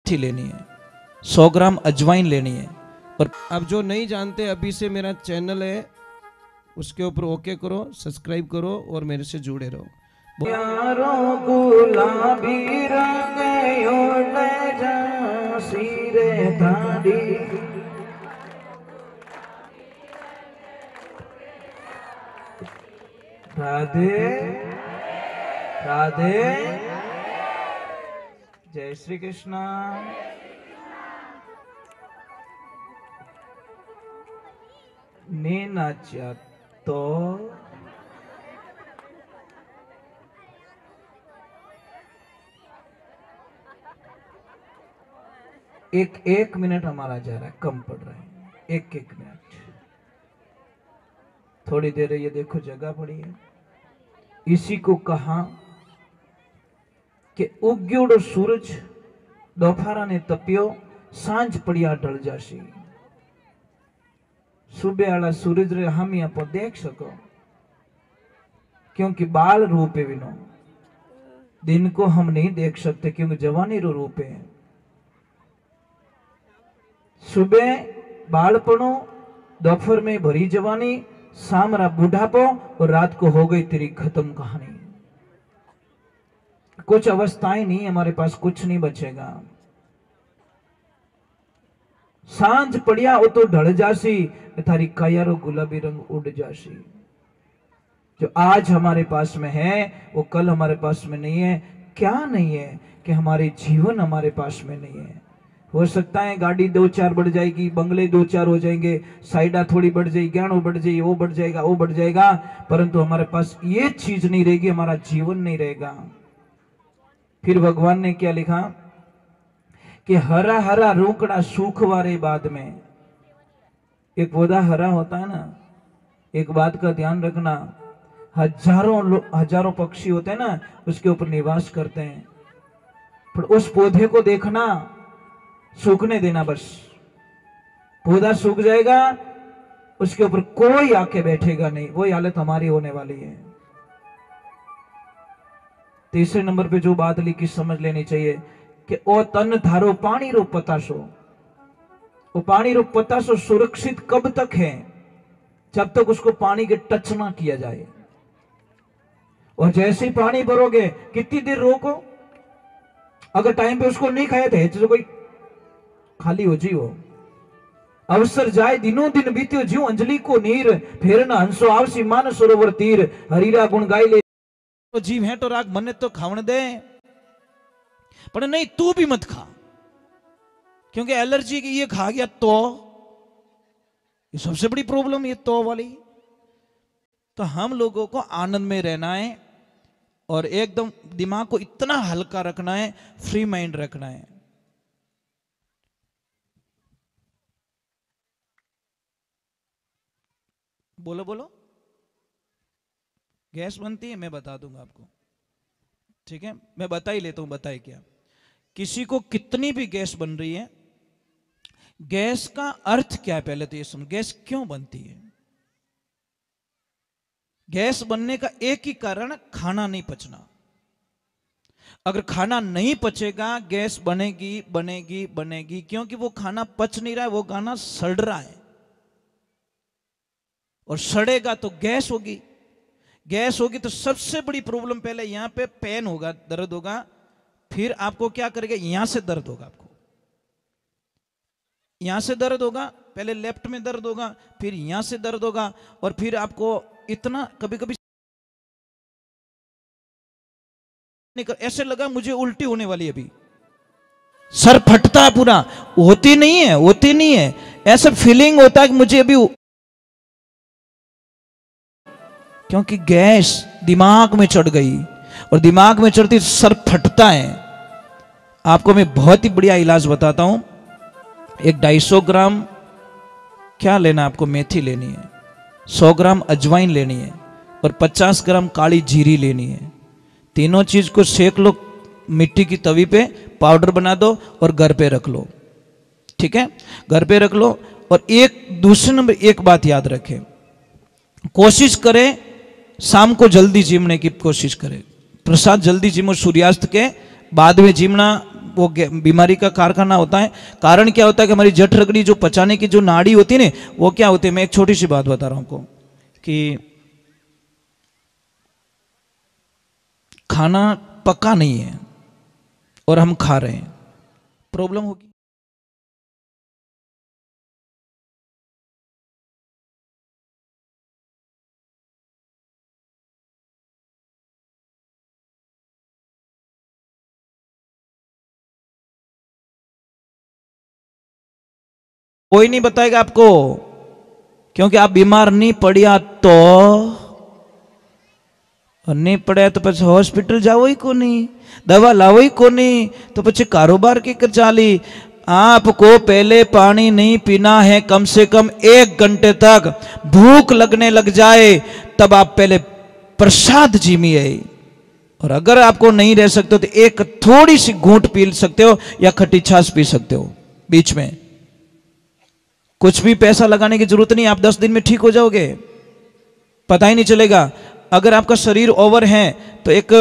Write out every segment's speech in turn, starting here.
मेथी लेनी है, 100 ग्राम अजवाइन लेनी है। और अब जो नहीं जानते, अभी से मेरा चैनल है उसके ऊपर ओके करो, सब्सक्राइब करो और मेरे से जुड़े रहो। यारो गुलाबी रंग ओढ़े झांसी रे धाड़ी, राधे राधे, जय श्री कृष्णा। ने नाचा तो एक मिनट हमारा जा रहा है, कम पड़ रहा है, एक मिनट, थोड़ी देर ये देखो जगह पड़ी है। इसी को कहा कि उग्योड़ो सूरज दोपहरा ने तपियो, सांझ पड़िया ढल जासी। सुबह वाला सूरज रे हम यहाँ पर देख सको, क्योंकि बाल रूप है विनो, दिन को हम नहीं देख सकते क्योंकि जवानी रो रूप है। सुबह बालपणो, दोपहर में भरी जवानी, शाम रा बुढ़ापो और रात को हो गई तेरी खत्म कहानी। कुछ अवस्थाएं नहीं, हमारे पास कुछ नहीं बचेगा। सांझ पड़िया वो तो ढल जासी, थारी कायारो गुलाबी रंग उड़ जासी। जो आज हमारे पास में है वो कल हमारे पास में नहीं है। क्या नहीं है कि हमारे जीवन हमारे पास में नहीं है। हो सकता है गाड़ी 2-4 बढ़ जाएगी, बंगले 2-4 हो जाएंगे, साइडा थोड़ी बढ़ जाएगी, ज्ञान बढ़ जाएगी, वो बढ़ जाएगा, वो बढ़ जाएगा, परंतु हमारे पास ये चीज नहीं रहेगी, हमारा जीवन नहीं रहेगा। फिर भगवान ने क्या लिखा कि हरा हरा रोकड़ा सूख वारे बाद में। एक पौधा हरा होता है ना, एक बात का ध्यान रखना, हजारों पक्षी होते हैं ना, उसके ऊपर निवास करते हैं, पर उस पौधे को देखना, सूखने देना बस। पौधा सूख जाएगा, उसके ऊपर कोई आके बैठेगा नहीं। वही हालत हमारी होने वाली है। तीसरे नंबर पे जो बात लिखी समझ लेनी चाहिए कि ओ तन धारो पानी रो पतासो। वो पानी रो पतासो सुरक्षित कब तक है? जब तक उसको पानी के टच ना किया जाए। और जैसे ही पानी भरोगे, कितनी देर रोको, अगर टाइम पे उसको नहीं खाया तो कोई खाली हो जी। वो अवसर जाए दिनों दिन बीत्यो, ज्यों अंजलि को नीर, फेर न हंसो आवसी मान सरोवर तीर, हरीरा गुण गाई ले। तो जीव है तो राग मने तो खावन दे, पर नहीं तू भी मत खा, क्योंकि एलर्जी की ये खा गया तो ये सबसे बड़ी प्रॉब्लम, ये तो वाली। तो हम लोगों को आनंद में रहना है और एकदम दिमाग को इतना हल्का रखना है, फ्री माइंड रखना है। बोलो बोलो, गैस बनती है, मैं बता दूंगा आपको, ठीक है? मैं बता ही लेता हूं। बताए क्या, किसी को कितनी भी गैस बन रही है, गैस का अर्थ क्या है पहले तो ये समझ। गैस क्यों बनती है? गैस बनने का एक ही कारण, खाना नहीं पचना। अगर खाना नहीं पचेगा, गैस बनेगी बनेगी बनेगी, क्योंकि वो खाना पच नहीं रहा है, वो खाना सड़ रहा है, और सड़ेगा तो गैस होगी। गैस होगी तो सबसे बड़ी प्रॉब्लम पहले यहां पे पेन होगा, दर्द होगा, फिर आपको क्या करेगा, यहां से दर्द होगा, आपको यहां से दर्द होगा, पहले लेफ्ट में दर्द होगा, फिर यहां से दर्द होगा, और फिर आपको इतना कभी कभी ऐसे लगा मुझे उल्टी होने वाली, अभी सर फटता है पूरा, होती नहीं है, होती नहीं है, ऐसा फीलिंग होता है कि मुझे अभी, क्योंकि गैस दिमाग में चढ़ गई, और दिमाग में चढ़ती सर फटता है। आपको मैं बहुत ही बढ़िया इलाज बताता हूं। एक 250 ग्राम क्या लेना, आपको मेथी लेनी है, 100 ग्राम अजवाइन लेनी है, और 50 ग्राम काली जीरी लेनी है। तीनों चीज को सेक लो मिट्टी की तवी पे, पाउडर बना दो और घर पे रख लो, ठीक है? घर पे रख लो। और एक दूसरे नंबर एक बात याद रखें, कोशिश करें शाम को जल्दी जिमने की कोशिश करें। प्रसाद जल्दी जिमो, सूर्यास्त के बाद में जिमना वो बीमारी का कारखाना होता है। कारण क्या होता है कि हमारी जठ रगड़ी जो पचाने की जो नाड़ी होती है ना, वो क्या होती है। मैं एक छोटी सी बात बता रहा हूं आपको कि खाना पका नहीं है और हम खा रहे हैं, प्रॉब्लम होगी। कोई नहीं बताएगा आपको, क्योंकि आप बीमार नहीं पड़िया तो, और नहीं पड़े तो પછી हॉस्पिटल जाओ ही को नहीं, दवा लाओ ही को नहीं, तो પછી कारोबार की कर चाली। आपको पहले पानी नहीं पीना है, कम से कम 1 घंटे तक भूख लगने लग जाए तब आप पहले प्रसाद जीमिए। और अगर आपको नहीं रह सकते तो एक थोड़ी सी घूंट पी सकते हो या खट्टी छाछ पी सकते हो बीच में। कुछ भी पैसा लगाने की जरूरत नहीं, आप 10 दिन में ठीक हो जाओगे, पता ही नहीं चलेगा। अगर आपका शरीर ओवर है तो एक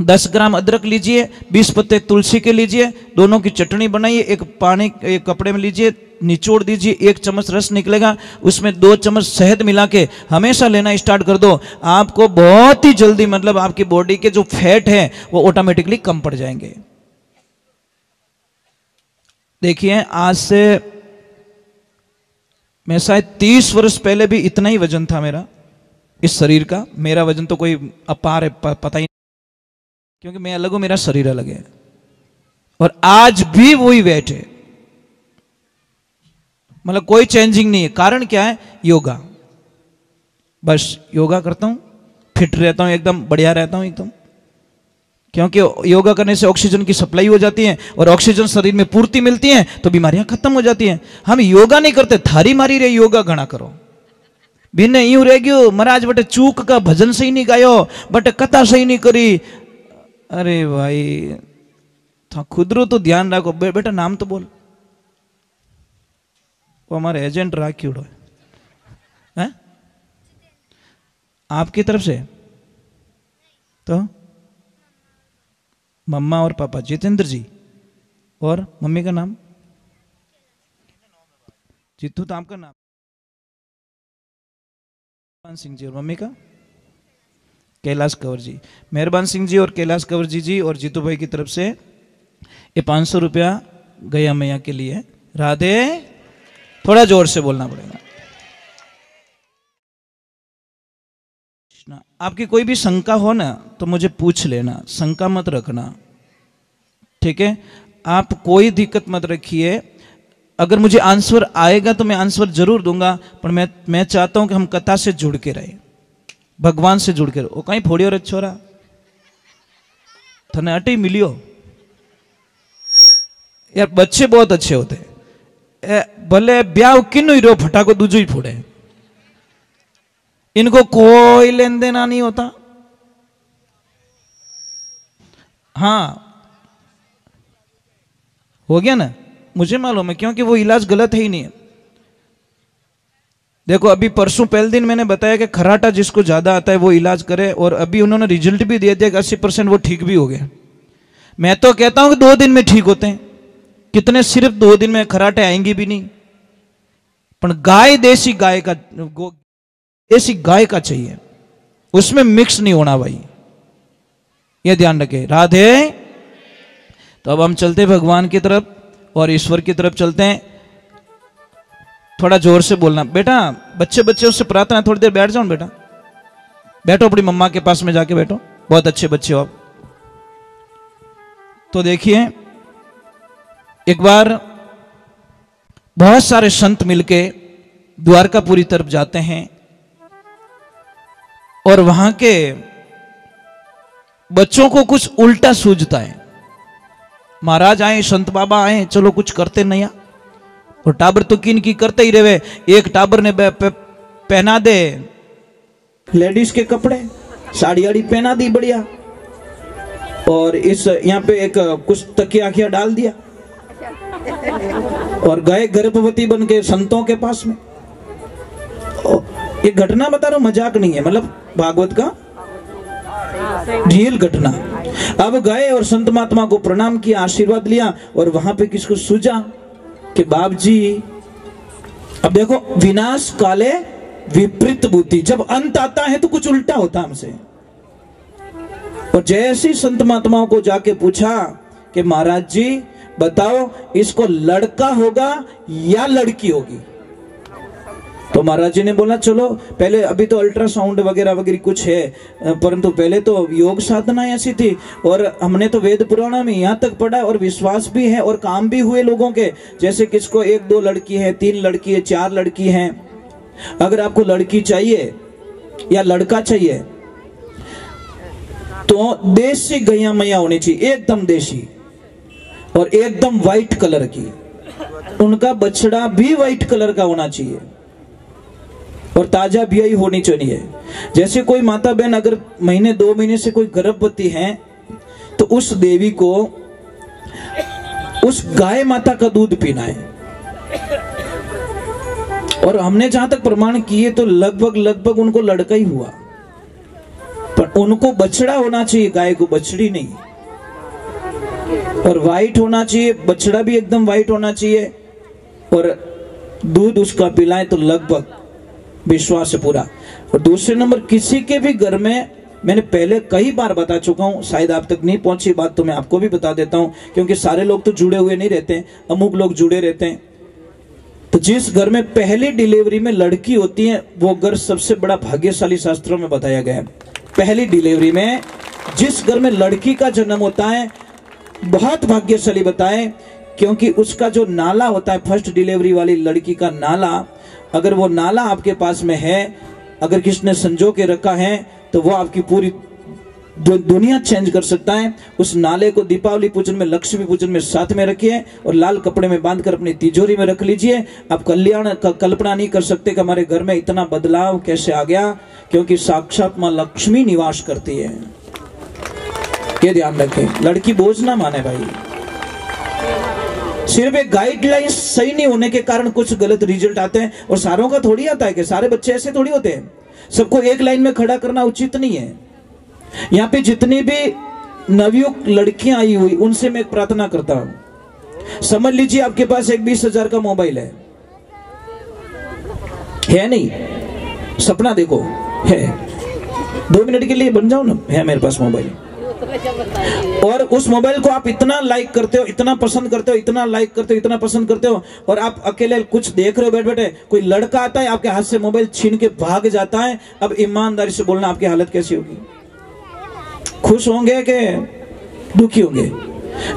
10 ग्राम अदरक लीजिए, 20 पत्ते तुलसी के लीजिए, दोनों की चटनी बनाइए, एक कपड़े में लीजिए, निचोड़ दीजिए, 1 चम्मच रस निकलेगा, उसमें 2 चम्मच शहद मिला के हमेशा लेना स्टार्ट कर दो। आपको बहुत ही जल्दी मतलब आपकी बॉडी के जो फैट है वो ऑटोमेटिकली कम पड़ जाएंगे। देखिए, आज से मैं शायद 30 वर्ष पहले भी इतना ही वजन था मेरा, इस शरीर का। मेरा वजन तो कोई अपार है, पता ही नहीं, क्योंकि मैं अलग हूं, मेरा शरीर अलग है। और आज भी वही वेट है, मतलब कोई चेंजिंग नहीं है। कारण क्या है? योगा। बस योगा करता हूं, फिट रहता हूं, एकदम बढ़िया रहता हूं एकदम। क्योंकि योगा करने से ऑक्सीजन की सप्लाई हो जाती है, और ऑक्सीजन शरीर में पूर्ति मिलती है तो बीमारियां खत्म हो जाती हैं। हम योगा नहीं करते, थारी मारी रे योगा घना करो। बिन यूं रह गयो महाराज, बटे चूक का भजन सही नहीं गायो, बटे कथा सही नहीं करी। अरे भाई, था खुदरो तो ध्यान रखो। बेटा नाम तो बोल, वो हमारे एजेंट राख्यूड़ो है आपकी तरफ से। तो मम्मा और पापा जितेंद्र जी, और मम्मी का नाम जीतू, तो आपका नाम मेहरबान सिंह जी, और मम्मी का कैलाश कंवर जी। मेहरबान सिंह जी और कैलाश कंवर जी और जीतू भाई की तरफ से ये 500 रुपया गया मैया के लिए। राधे, थोड़ा जोर से बोलना पड़ेगा। आपकी कोई भी शंका हो ना तो मुझे पूछ लेना, शंका मत रखना, ठीक है? आप कोई दिक्कत मत रखिए। अगर मुझे आंसर आएगा तो मैं आंसर जरूर दूंगा, पर मैं चाहता हूं कि हम कथा से जुड़ के रहे, भगवान से जुड़ के रहे। वो कहीं फोड़ियो रे छोरा, थने अटी मिलियो यार। बच्चे बहुत अच्छे होते, भले ब्याह किन्नु ही रो फटाको दूजो ही फोड़े, इनको कोई लेन देना नहीं होता। हाँ, हो गया ना, मुझे मालूम है, क्योंकि वो इलाज गलत है ही नहीं है। देखो, अभी परसों पहले दिन मैंने बताया कि खराटा जिसको ज्यादा आता है वो इलाज करे, और अभी उन्होंने रिजल्ट भी दे दिया कि 80% वो ठीक भी हो गए। मैं तो कहता हूं कि 2 दिन में ठीक होते हैं। कितने सिर्फ 2 दिन में खराटे आएंगी भी नहीं। पर गाय देसी गाय का, देसी गाय का चाहिए, उसमें मिक्स नहीं होना भाई, ये ध्यान रखे। राधे। तो अब हम चलते भगवान की तरफ और ईश्वर की तरफ चलते हैं। थोड़ा जोर से बोलना बेटा। बच्चे बच्चे उससे प्रार्थना, थोड़ी देर बैठ जाओ बेटा, बैठो अपनी मम्मा के पास में जाके बैठो, बहुत अच्छे बच्चे हो आप। तो देखिए, एक बार बहुत सारे संत मिलके द्वारकापुरी तरफ जाते हैं, और वहां के बच्चों को कुछ उल्टा सूझता है। महाराज आए, संत बाबा आए, चलो कुछ करते नहीं। और टाबर तो किन की करते ही रहे। एक टाबर ने पहना दे लेडीज के कपड़े, साड़ी आड़ी पहना दी बढ़िया, और इस यहाँ पे एक कुछ तकिया आखिया डाल दिया, और गए गर्भवती बन के संतों के पास में। ये घटना बता रहा हूं, मजाक नहीं है, मतलब भागवत का रियल घटना। अब गए और संत महात्मा को प्रणाम किया, आशीर्वाद लिया, और वहां पे किसको सूझा कि बाप जी, अब देखो, विनाश काले विपरीत बुद्धि, जब अंत आता है तो कुछ उल्टा होता हमसे। और जैसे ही संत महात्माओं को जाके पूछा कि महाराज जी बताओ, इसको लड़का होगा या लड़की होगी? तो महाराज जी ने बोला चलो पहले, अभी तो अल्ट्रासाउंड वगैरह वगैरह कुछ है, परंतु पहले तो योग साधना ऐसी थी, और हमने तो वेद पुराण में यहाँ तक पढ़ा, और विश्वास भी है और काम भी हुए लोगों के, जैसे किसको 1-2 लड़की है, 3 लड़की है, 4 लड़की हैं। अगर आपको लड़की चाहिए या लड़का चाहिए तो देसी गैया मैया होनी चाहिए, एकदम देसी, और एकदम व्हाइट कलर की। उनका बछड़ा भी व्हाइट कलर का होना चाहिए, और ताजा ब्याई होनी चाहिए। जैसे कोई माता बहन अगर महीने 2 महीने से कोई गर्भवती है, तो उस देवी को उस गाय माता का दूध पीना है। और हमने जहां तक प्रमाण किए तो लगभग उनको लड़का ही हुआ, पर उनको बछड़ा होना चाहिए, गाय को बछड़ी नहीं, और व्हाइट होना चाहिए, बछड़ा भी एकदम व्हाइट होना चाहिए, और दूध उसका पिलाएं तो लगभग विश्वास है पूरा। और दूसरे नंबर, किसी के भी घर में, मैंने पहले कई बार बता चुका हूं, शायद आप तक नहीं पहुंची बात, तो मैं आपको भी बता देता हूं, क्योंकि सारे लोग तो जुड़े हुए नहीं रहते, अमुक लोग जुड़े रहते हैं। तो जिस घर में पहली डिलीवरी में लड़की होती है, वो घर सबसे बड़ा भाग्यशाली, शास्त्रों में बताया गया है। पहली डिलीवरी में जिस घर में लड़की का जन्म होता है, बहुत भाग्यशाली बताए, क्योंकि उसका जो नाला होता है, फर्स्ट डिलीवरी वाली लड़की का नाला, अगर वो नाला आपके पास में है, अगर किसने संजो के रखा है, तो वो आपकी पूरी दुनिया चेंज कर सकता है। उस नाले को दीपावली पूजन में, लक्ष्मी पूजन में साथ में रखिए, और लाल कपड़े में बांधकर अपनी तिजोरी में रख लीजिए। आप कल्याण का कल्पना नहीं कर सकते कि हमारे घर में इतना बदलाव कैसे आ गया, क्योंकि साक्षात मां लक्ष्मी निवास करती है। ये ध्यान रखें, लड़की बोझ ना माने भाई। सिर्फ एक गाइडलाइन सही नहीं होने के कारण कुछ गलत रिजल्ट आते हैं, और सारों का थोड़ी आता है कि सारे बच्चे ऐसे थोड़ी होते हैं। सबको एक लाइन में खड़ा करना उचित नहीं है। यहाँ पे जितनी भी नवयुक्त लड़कियां आई हुई, उनसे मैं एक प्रार्थना करता हूं, समझ लीजिए आपके पास एक 20,000 का मोबाइल है नहीं? सपना देखो है, 2 मिनट के लिए बन जाओ ना, है मेरे पास मोबाइल, और उस मोबाइल को आप इतना लाइक करते हो, इतना पसंद करते हो, इतना लाइक करते हो, इतना पसंद करते हो, और आप अकेले कुछ देख रहे हो बैठ बैठे, कोई लड़का आता है आपके हाथ से मोबाइल छीन के भाग जाता है। अब ईमानदारी से बोलना, आपकी हालत कैसी होगी? खुश होंगे कि दुखी होंगे?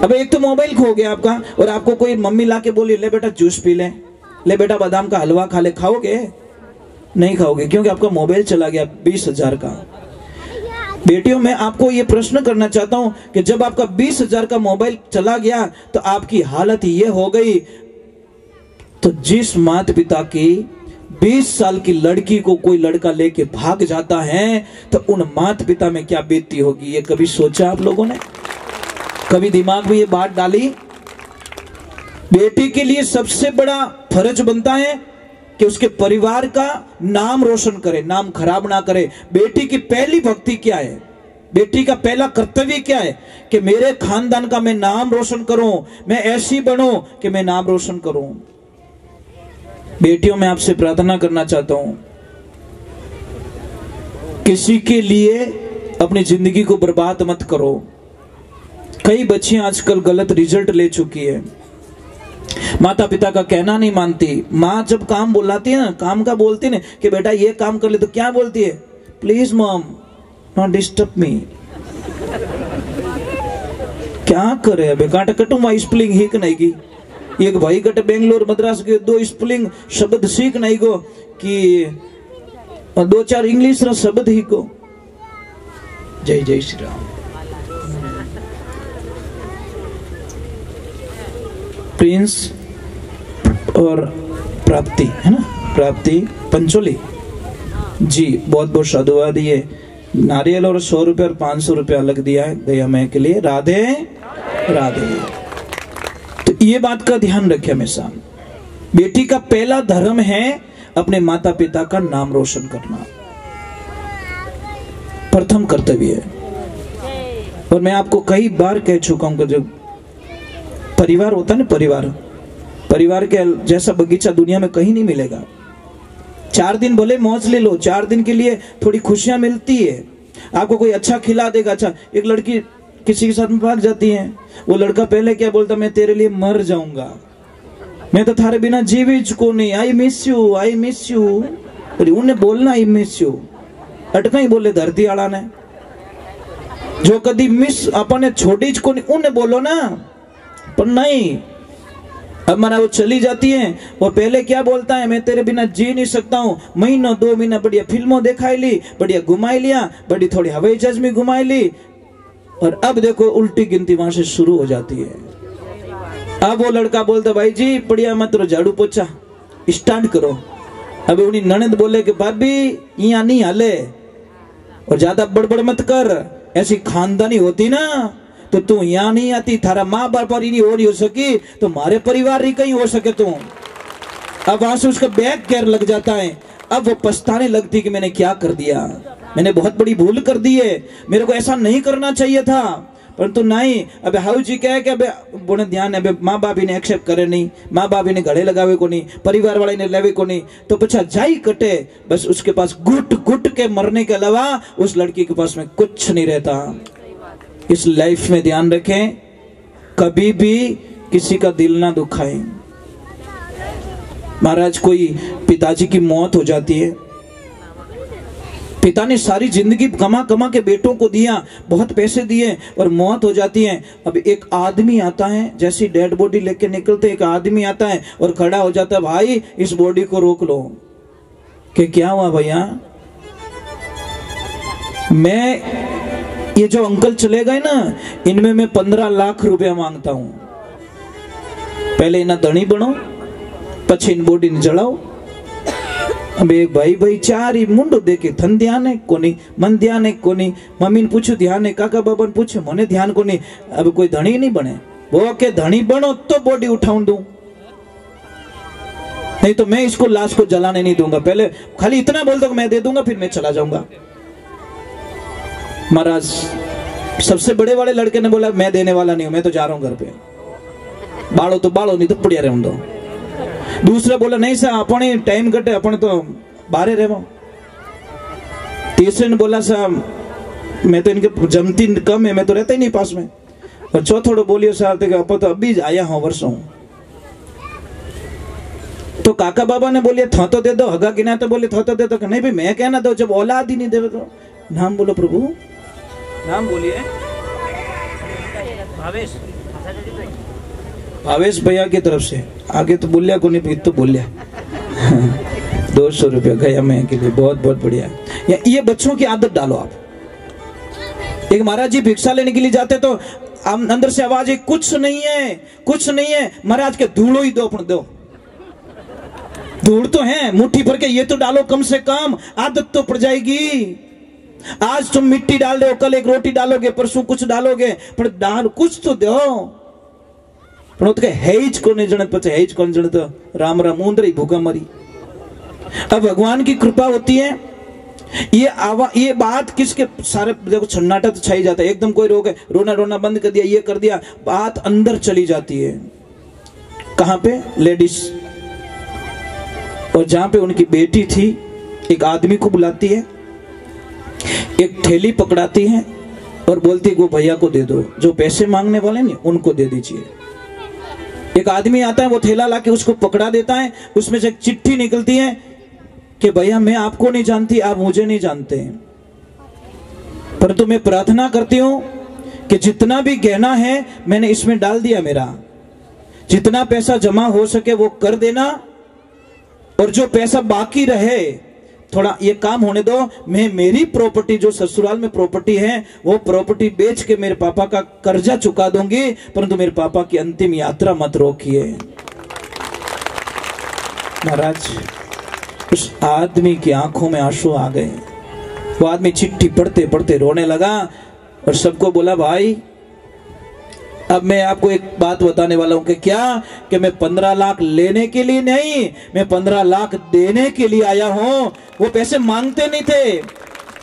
अब एक तो मोबाइल खो गया आपका, और आपको कोई मम्मी लाके बोली ले बेटा जूस पी ले बेटा बादाम का हलवा खा ले, खाओगे? नहीं खाओगे, क्योंकि आपका मोबाइल चला गया 20,000 का। बेटियों, मैं आपको ये प्रश्न करना चाहता हूं कि जब आपका 20,000 का मोबाइल चला गया तो आपकी हालत ये हो गई, तो जिस माता पिता की 20 साल की लड़की को कोई लड़का लेके भाग जाता है, तो उन माता पिता में क्या बीतती होगी? ये कभी सोचा आप लोगों ने? कभी दिमाग में ये बात डाली? बेटी के लिए सबसे बड़ा फर्ज बनता है कि उसके परिवार का नाम रोशन करे, नाम खराब ना करे। बेटी की पहली भक्ति क्या है? बेटी का पहला कर्तव्य क्या है? कि मेरे खानदान का मैं नाम रोशन करूं, मैं ऐसी बनूं कि मैं नाम रोशन करूं। बेटियों, मैं आपसे प्रार्थना करना चाहता हूं, किसी के लिए अपनी जिंदगी को बर्बाद मत करो। कई बच्चियां आजकल गलत रिजल्ट ले चुकी है, माता पिता का कहना नहीं मानती। माँ जब काम बुलाती है ना, काम का बोलती है कि बेटा ये काम कर ले, तो क्या बोलती है? Please mom not disturb me. क्या करे अबे, काट कटू माँ स्पेलिंग हिक नहीं की, एक भाई कट बेंगलोर मद्रास के 2 स्पेलिंग शब्द सीख नहीं गो कि 2-4 इंग्लिश रा शब्द ही को। जय जय श्री राम। प्रिंस और प्राप्ति है ना, प्राप्ति पंचोली जी, बहुत बहुत साधुवाद। ये नारियल और 100 रुपये और 500 रुपये अलग दिया है गया मैं के लिए। राधे राधे। तो ये बात का ध्यान रखे हमेशा। बेटी का पहला धर्म है अपने माता पिता का नाम रोशन करना, प्रथम कर्तव्य है। और मैं आपको कई बार कह चुका हूं कि जो परिवार होता है ना, परिवार के जैसा बगीचा दुनिया में कहीं नहीं मिलेगा। 4 दिन भले मौज ले लो, 4 दिन के लिए थोड़ी खुशियां मिलती है, आपको कोई अच्छा खिला देगा। अच्छा, एक लड़की किसी के साथ में भाग जाती है, वो लड़का पहले क्या बोलता, मैं तेरे लिए मर जाऊंगा, मैं तो थारे बिना जीवित को नहीं, I miss you, I miss you. उन्हें बोलना आई मिस यू, अटका ही बोले धरती आला ने, जो कदी मिस अपने छोड़ी को नहीं उन्हें बोलो ना, पर नहीं। अब माना वो चली जाती है, वो पहले क्या बोलता है, मैं तेरे बिना जी नहीं सकता हूँ, महीनों 2 महीना बढ़िया फिल्मों दिखाई ली, बढ़िया घुमाई लिया, बड़ी थोड़ी हवाई जहाज में घुमाई ली, और अब देखो उल्टी गिनती वहां से शुरू हो जाती है। अब वो लड़का बोलता, भाई जी बढ़िया मत रो, झाड़ू पोछा स्टार्ट करो। अब उन्हीं ननद बोले कि भाभी यहाँ नहीं हाले, और ज्यादा बड़बड़ मत कर, ऐसी खानदानी होती ना तो तू यहाँ नहीं आती, थारा माँ बाप पर ही नहीं हो सकी तो हमारे परिवार ही कहीं हो सके तू। अब वहां से उसका बैक गेयर लग जाता है, अब वो पछताने लगती कि मैंने क्या कर दिया, मैंने बहुत बड़ी भूल कर दी है, मेरे को ऐसा नहीं करना चाहिए था, परंतु नहीं। अब हाउ जी कहे कि अब बोने ध्यान है, माँ बाप ने एक्सेप्ट करे नहीं, माँ बाप ने घड़े लगावे को नहीं, परिवार वाले ने लेवे को नहीं, तो पछा जाई कटे, बस उसके पास घुट घुट के मरने के अलावा उस लड़की के पास में कुछ नहीं रहता। इस लाइफ में ध्यान रखें, कभी भी किसी का दिल ना दुखाएं। महाराज, कोई पिताजी की मौत हो जाती है, पिता ने सारी जिंदगी कमा कमा के बेटों को दिया, बहुत पैसे दिए, और मौत हो जाती है। अब एक आदमी आता है, जैसी डेड बॉडी लेके निकलते एक आदमी आता है और खड़ा हो जाता है, भाई इस बॉडी को रोक लो। कि क्या हुआ भैया, मैं ये जो अंकल चले गए ना, इनमें मैं 15 लाख रुपया मांगता हूं, पहले इन्हें धनी बनो, पछी इन बॉडी ने जलाओ। अब एक भाई 4 ही मुंडो देखे, थन ध्यान है कोनी, मन ध्यान है कोनी, मम्मी ने पूछो ध्यान है, काका बाबा ने पूछो, मने ध्यान कोनी। अब कोई धनी नहीं बने, वो के धनी बनो तो बॉडी उठाऊं दूं, नहीं तो मैं इसको लाश को जलाने नहीं दूंगा, पहले खाली इतना बोल दो मैं दे दूंगा, फिर मैं चला जाऊंगा। महाराज, सबसे बड़े वाले लड़के ने बोला, मैं देने वाला नहीं हूं, मैं तो जा रहा हूं घर पे, बाड़ो तो बाड़ो, नहीं तो पुड़िया रहूं दो। दूसरा बोला, नहीं सर अपने टाइम कटे, अपने तो बाहर रहो। तीसरे ने बोला, साहब मैं तो इनके जमती कम है, मैं तो रहता ही नहीं पास में। और चौथोड़ो बोलियो, साहब आप तो अभी आया हूं वर्षों। तो काका बाबा ने बोलिए था तो दे दो, हगा गिना तो बोले था तो दे दो, नहीं भाई मैं कहना दो, जब औलाद ही नहीं दे तो। नाम बोलो प्रभु, नाम बोलिए। भावेश भैया की तरफ से, आगे तो बोलिया को नहीं, तो बोलिया 200 रुपया गया मैं के लिए, बहुत बहुत बढ़िया। ये बच्चों की आदत डालो आप। एक महाराज जी भिक्षा लेने के लिए जाते तो अंदर से आवाज है, कुछ नहीं है, कुछ नहीं है। महाराज के धूलो ही दो, अपन दो, धूल तो है मुट्ठी भर के, ये तो डालो कम से कम, आदत तो पड़ जाएगी। आज तुम मिट्टी डाल दो, कल एक रोटी डालोगे, परसों कुछ डालोगे, पर डाल कुछ तो दो। पण तो हेज को नहीं जणत, पचे हेज कौन जणत, राम राम मुंदरी भूखा मरी। अब भगवान की कृपा होती है, ये बात किसके सारे देखो सन्नाटा तो छाई जाता है, एकदम कोई रोना रोना बंद कर दिया, ये कर दिया, बात अंदर चली जाती है। कहां पे? लेडीज। और जहां पे उनकी बेटी थी, एक आदमी को बुलाती है, एक थैली पकड़ाती है और बोलती है, वो भैया को दे दो, जो पैसे मांगने वाले नहीं उनको दे दीजिए। एक आदमी आता है, वो थैला लाके उसको पकड़ा देता है, उसमें से एक चिट्ठी निकलती है कि भैया मैं आपको नहीं जानती, आप मुझे नहीं जानते, परंतु मैं प्रार्थना करती हूं कि जितना भी गहना है मैंने इसमें डाल दिया, मेरा जितना पैसा जमा हो सके वो कर देना, और जो पैसा बाकी रहे थोड़ा ये काम होने दो, मैं मेरी प्रॉपर्टी जो ससुराल में प्रॉपर्टी है वो प्रॉपर्टी बेच के मेरे पापा का कर्जा चुका दूंगी, परंतु मेरे पापा की अंतिम यात्रा मत रोकिए। महाराज, उस आदमी की आंखों में आंसू आ गए। वो आदमी चिट्ठी पढ़ते पढ़ते रोने लगा और सबको बोला, भाई अब मैं आपको एक बात बताने वाला हूं कि क्या, कि मैं 15 लाख लेने के लिए नहीं, मैं 15 लाख देने के लिए आया हूं। वो पैसे मांगते नहीं थे,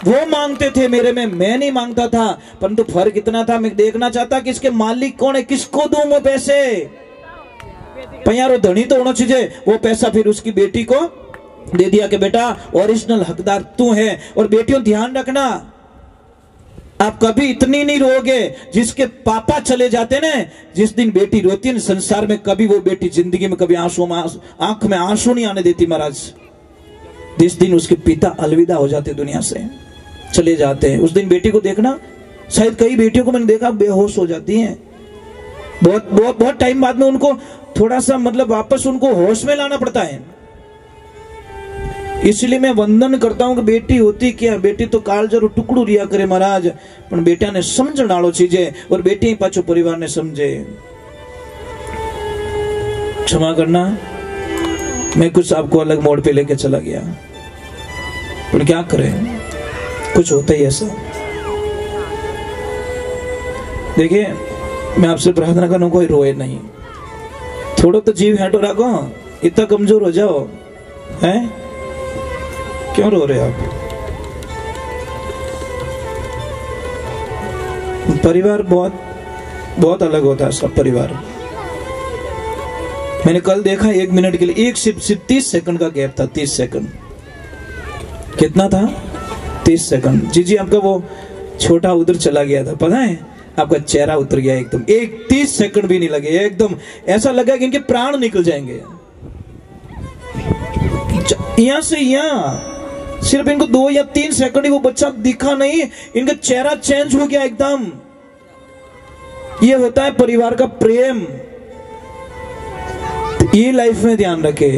वो मांगते थे मेरे में, मैं नहीं मांगता था। परंतु फर्क इतना था, मैं देखना चाहता कि इसके मालिक कौन है, किसको दूं वो पैसे। पयारो धनी तो होना चाहिए। वो पैसा फिर उसकी बेटी को दे दिया कि बेटा ओरिजिनल हकदार तू है। और बेटियों ध्यान रखना, आप कभी इतनी नहीं रोगे जिसके पापा चले जाते ना, जिस दिन बेटी रोती है संसार में, कभी वो बेटी जिंदगी में कभी आंख में आंसू नहीं आने देती महाराज। जिस दिन उसके पिता अलविदा हो जाते, दुनिया से चले जाते हैं, उस दिन बेटी को देखना, शायद कई बेटियों को मैंने देखा बेहोश हो जाती हैं। बहुत बहुत बहुत टाइम बाद में उनको थोड़ा सा मतलब वापस उनको होश में लाना पड़ता है। इसलिए मैं वंदन करता हूं कि बेटी होती क्या, बेटी तो कालजरो टुकड़ू रिया करे महाराज, पर बेटा ने समझण वालो चीजे, और बेटी पाछो परिवार ने समझे। क्षमा करना, मैं कुछ आपको अलग मोड़ पे लेके चला गया, पर क्या करें, कुछ होता ही ऐसा। देखिए मैं आपसे प्रार्थना करूं, कोई रोए नहीं, थोड़ा तो जीव हैंटो रखो, इतना कमजोर हो जाओ हैं, क्यों रो रहे आप? परिवार बहुत बहुत अलग होता है, सब परिवार। मैंने कल देखा 1 मिनट के लिए, एक सिर्फ 30 सेकंड का गैप था, 30 सेकंड। कितना था? 30 सेकंड। जी आपका वो छोटा उधर चला गया था, पता है? आपका चेहरा उतर गया एकदम, एक 30 सेकंड भी नहीं लगे, एकदम ऐसा लगा कि इनके प्राण निकल जाएंगे। यहां से यहां सिर्फ इनको 2 या 3 सेकंड ही वो बच्चा दिखा नहीं, इनका चेहरा चेंज हो गया एकदम। ये होता है परिवार का प्रेम। ये लाइफ में ध्यान रखे,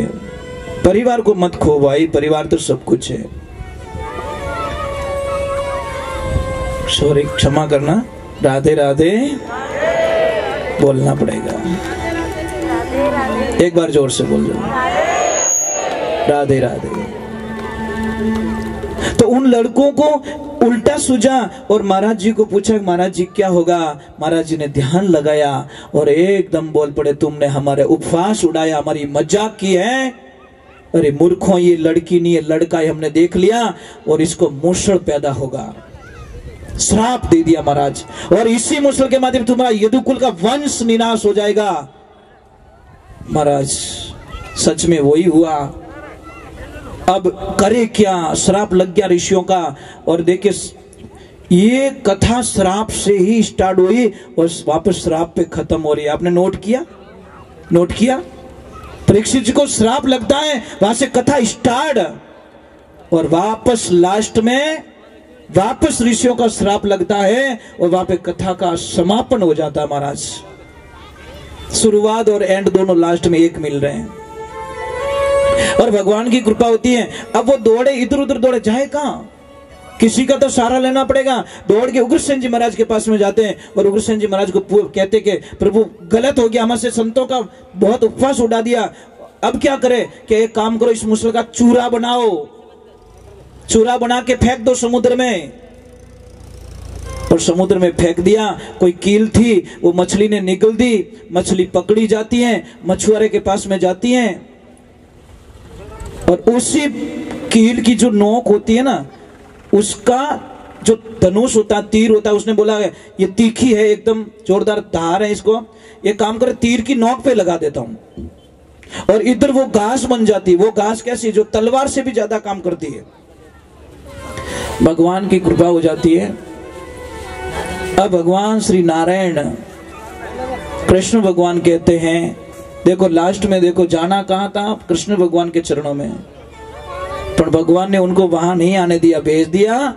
परिवार को मत खो भाई, परिवार तो सब कुछ है। सॉरी, क्षमा करना, राधे राधे बोलना पड़ेगा, एक बार जोर से बोल दो, राधे राधे। तो उन लड़कों को उल्टा सूझा और महाराज जी को पूछा, महाराज जी क्या होगा? महाराज जी ने ध्यान लगाया और एकदम बोल पड़े, तुमने हमारे उपवास उड़ाया, हमारी मजाक की है। अरे मूर्खों, ये लड़की नहीं है, लड़का है, हमने देख लिया, और इसको मूषण पैदा होगा। श्राप दे दिया महाराज, और इसी मूषण के माध्यम तुम्हारा यदुकुल का वंश निनाश हो जाएगा। महाराज सच में वही हुआ। अब करे क्या? श्राप लग गया ऋषियों का। और देखिए ये कथा श्राप से ही स्टार्ट हुई और वापस श्राप पे खत्म हो रही है। आपने नोट किया? नोट किया? परीक्षित जी को श्राप लगता है, वहां से कथा स्टार्ट, और वापस लास्ट में वापस ऋषियों का श्राप लगता है और वहां पे कथा का समापन हो जाता है महाराज। शुरुआत और एंड दोनों लास्ट में एक मिल रहे हैं, और भगवान की कृपा होती है। अब वो दौड़े, इधर उधर दौड़े, जाए कहां? किसी का तो सहारा लेना पड़ेगा। दौड़ के उग्रसेन जी महाराज के पास में जाते हैं और उग्रसेन जी महाराज को कहते कि प्रभु गलत हो गया, हमसे संतों का बहुत उपवास उड़ा दिया, अब क्या करे? कि एक काम करो, इस मूसल का चूरा बनाओ, चूरा बना के फेंक दो समुद्र में। और समुद्र में फेंक दिया। कोई कील थी, वो मछली ने निगल दी, मछली पकड़ी जाती है, मछुआरे के पास में जाती है, और उसी कील की जो नोक होती है ना, उसका जो धनुष होता है, तीर होता है, उसने बोला है ये तीखी है, एकदम जोरदार धार है, इसको ये काम करे तीर की नोक पे लगा देता हूं, और इधर वो घास बन जाती है। वो घास कैसी? जो तलवार से भी ज्यादा काम करती है। भगवान की कृपा हो जाती है। अब भगवान श्री नारायण कृष्ण भगवान कहते हैं, देखो लास्ट में देखो जाना कहां था? कृष्ण भगवान के चरणों में, पर भगवान ने उनको वहां नहीं आने दिया, भेज दिया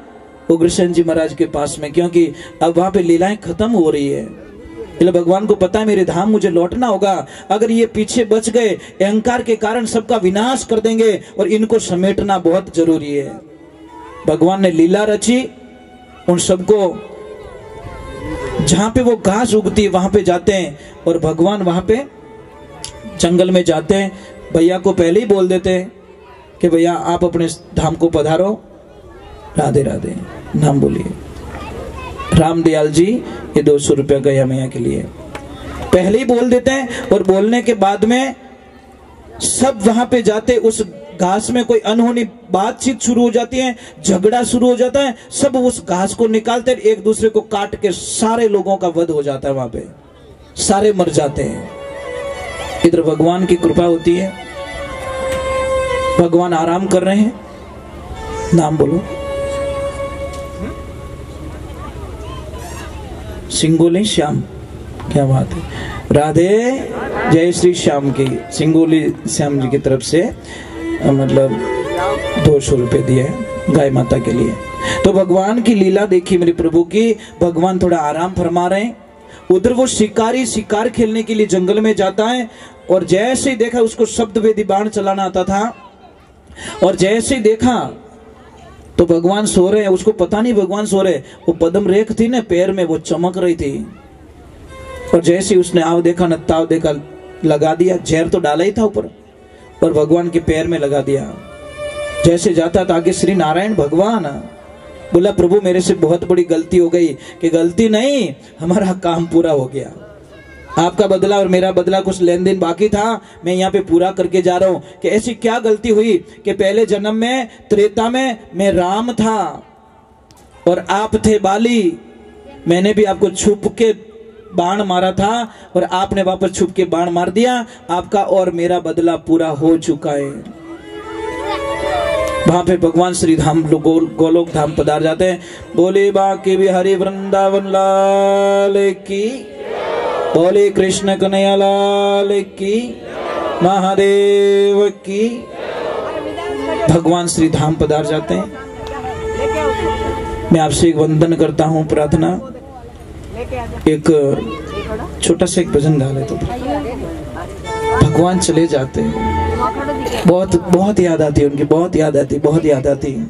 उग्रसेन जी महाराज के पास में, क्योंकि अब वहां पे लीलाएं खत्म हो रही है। इसलिए भगवान को पता है मेरे धाम मुझे लौटना होगा, अगर ये पीछे बच गए अहंकार के कारण सबका विनाश कर देंगे, और इनको समेटना बहुत जरूरी है। भगवान ने लीला रची, उन सबको जहां पे वो घास उगती है वहां पे जाते हैं, और भगवान वहां पे जंगल में जाते हैं। भैया को पहले ही बोल देते हैं कि भैया आप अपने धाम को पधारो, राधे राधे नाम बोलिए। रामदयाल जी ये 200 रुपया गया मैया के लिए, पहले ही बोल देते हैं। और बोलने के बाद में सब वहां पे जाते, उस घास में कोई अनहोनी बातचीत शुरू हो जाती है, झगड़ा शुरू हो जाता है, सब उस घास को निकालते हैं, एक दूसरे को काट के सारे लोगों का वध हो जाता है, वहां पे सारे मर जाते हैं। इधर भगवान की कृपा होती है, भगवान आराम कर रहे हैं, नाम बोलो, सिंगोली श्याम, क्या बात है, राधे जय श्री श्याम की, सिंगोली श्याम जी की तरफ से मतलब 200 रुपए दिए हैं गाय माता के लिए। तो भगवान की लीला देखी मेरे प्रभु की, भगवान थोड़ा आराम फरमा रहे हैं। उधर वो शिकारी शिकार खेलने के लिए जंगल में जाता है, और जैसे ही देखा उसको शब्द वेदी बाण चलाना आता था, और जैसे ही देखा तो भगवान सो रहे हैं, उसको पता नहीं भगवान सो रहे, वो पद्म रेख थी ना पैर में, वो चमक रही थी, और जैसे ही उसने आव देखा न ताव देखा, लगा दिया, जहर तो डाला ही था ऊपर, और भगवान के पैर में लगा दिया। जैसे जाता था आगे श्री नारायण भगवान बोला, प्रभु मेरे से बहुत बड़ी गलती हो गई, कि गलती नहीं, हमारा काम पूरा हो गया, आपका बदला और मेरा बदला कुछ लेन देन बाकी था, मैं यहाँ पे पूरा करके जा रहा हूँ। कि ऐसी क्या गलती हुई कि पहले जन्म में त्रेता में मैं राम था और आप थे बाली, मैंने भी आपको छुप के बाण मारा था और आपने वापस छुप के बाण मार दिया, आपका और मेरा बदला पूरा हो चुका है। वहां पे भगवान श्री धाम गोलोक धाम पधार जाते हैं। बोले बाके बिहारी वृंदावन लाल की, बोले कृष्ण कन्हैया लाल की, महादेव की। भगवान श्री धाम पधार जाते हैं। मैं आपसे एक वंदन करता हूँ, प्रार्थना, एक छोटा सा एक भजन डाले तो भगवान चले जाते हैं। बहुत बहुत याद आती है उनकी, बहुत याद आती, बहुत याद आती है।